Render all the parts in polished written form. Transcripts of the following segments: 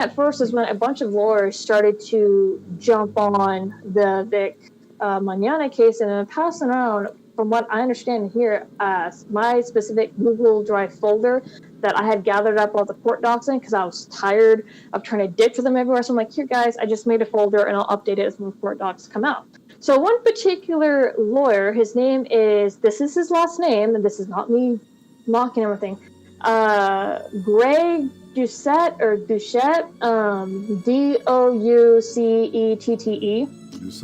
at first is when a bunch of lawyers started to jump on the Vic Mignogna case and then pass around, from what I understand here, my specific Google Drive folder that I had gathered up all the court docs in because I was tired of trying to dig for them everywhere. So I'm like, here, guys, I just made a folder and I'll update it as more court docs come out. So one particular lawyer, his name is, this is his last name, and this is not me mocking everything, Greg Doucette, Doucette.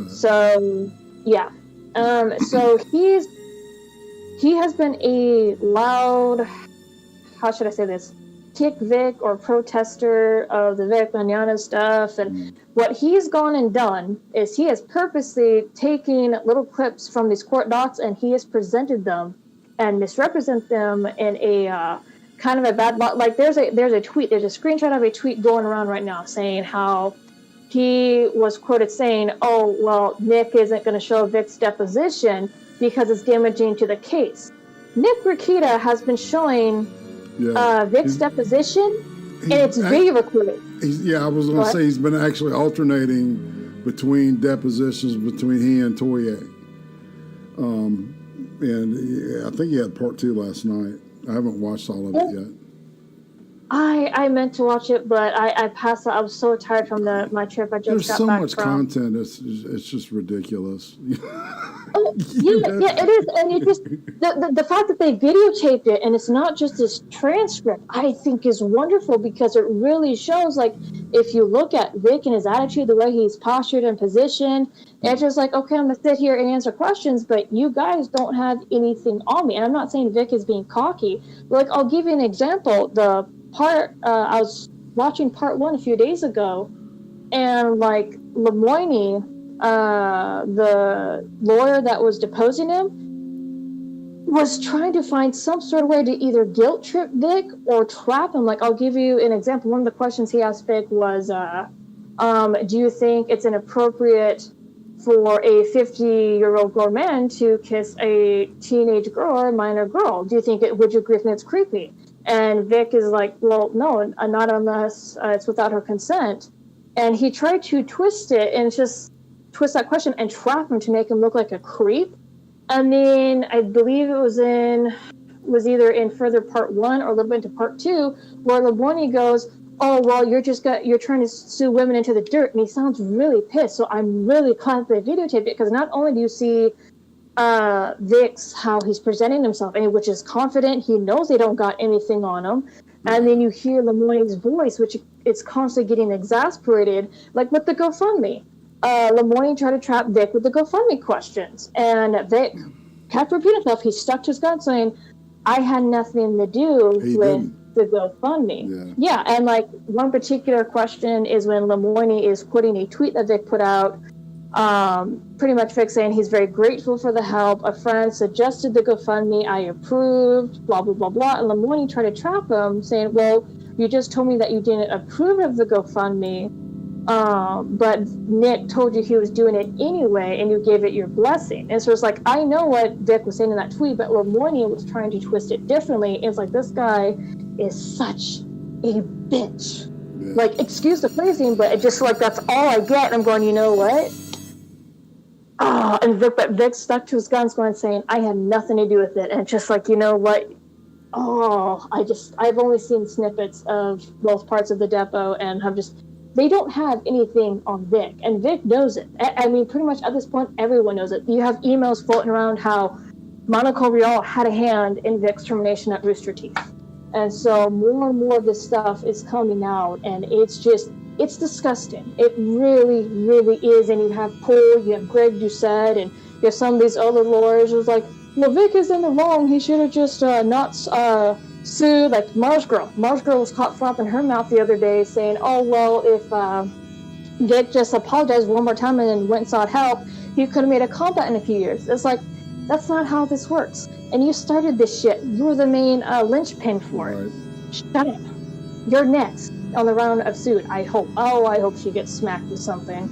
So, yeah. So he has been a loud, how should I say this, kick Vic or protester of the Vic Mignogna stuff. And what he's gone and done is he has purposely taken little clips from these court docs and he has presented them and misrepresent them in a kind of a bad, like there's a tweet, there's a screenshot of a tweet going around right now saying how he was quoted saying, oh, well, Nick isn't going to show Vic's deposition because it's damaging to the case. Nick Rakita has been showing Vic's deposition, and it's video recorded. I was going to say he's been actually alternating between depositions between he and Toye. And I think he had part 2 last night. I haven't watched all of it yet. I meant to watch it, but I passed out. I was so tired from my trip. I just got back. There's so much content. It's just ridiculous. It is, and it just the fact that they videotaped it and it's not just this transcript, I think is wonderful because it really shows. Like, if you look at Vic and his attitude, the way he's postured and positioned, it's just like, okay, I'm gonna sit here and answer questions, but you guys don't have anything on me. And I'm not saying Vic is being cocky, but like, I'll give you an example. The part I was watching part 1 a few days ago, and like Lemoine, the lawyer that was deposing him, was trying to find some sort of way to either guilt trip Vic or trap him. Like, I'll give you an example. One of the questions he asked Vic was, do you think it's inappropriate for a 50-year-old grown man to kiss a teenage girl or a minor girl? Do you think would you agree if it's creepy? And Vic is like, well, no, not unless it's without her consent. And he tried to twist it and just twist that question and trap him to make him look like a creep. And then I believe it was either in further part 1 or a little bit into part 2, where Lemoine goes, oh, well, you're trying to sue women into the dirt. And he sounds really pissed. So I'm really glad they videotaped it, because not only do you see Vic's, how he's presenting himself, and which is confident, he knows they don't got anything on him. And then you hear Lemoine's voice, which it's constantly getting exasperated, like with the GoFundMe. Lemoine tried to trap Vic with the GoFundMe questions, and Vic kept repeating himself. He stuck to his gun saying, I had nothing to do with the GoFundMe. Yeah, and like one particular question is when Lemoine is quoting a tweet that Vic put out, pretty much Vic saying he's very grateful for the help. A friend suggested the GoFundMe. I approved, blah, blah, blah, blah. And Lemoine tried to trap him, saying, well, you just told me that you didn't approve of the GoFundMe, but Nick told you he was doing it anyway, and you gave it your blessing. And so it's like, I know what Vic was saying in that tweet, but Lemoine was trying to twist it differently. And it's like, this guy is such a bitch. Yeah. Like, excuse the phrasing, but it just like, that's all I get. And I'm going, you know what? And Vic stuck to his guns, going saying, I had nothing to do with it. And just like, you know what? I've only seen snippets of both parts of the depot, and they don't have anything on Vic, and Vic knows it. I mean, pretty much at this point, everyone knows it. You have emails floating around how Monaco Real had a hand in Vic's termination at Rooster Teeth. And so more and more of this stuff is coming out, and it's disgusting. It really, really is. And you have Greg Doucette, and you have some of these other lawyers who's like, well, Vic is in the wrong. He should have just not sued, like Mars Girl. Mars Girl was caught flopping her mouth the other day saying, oh, well, if Vic just apologized one more time and then went and sought help, he could have made a combat in a few years. It's like, that's not how this works. And you started this shit. You were the main linchpin for it. Shut up. You're next on the round of suit, I hope. Oh, I hope she gets smacked with something.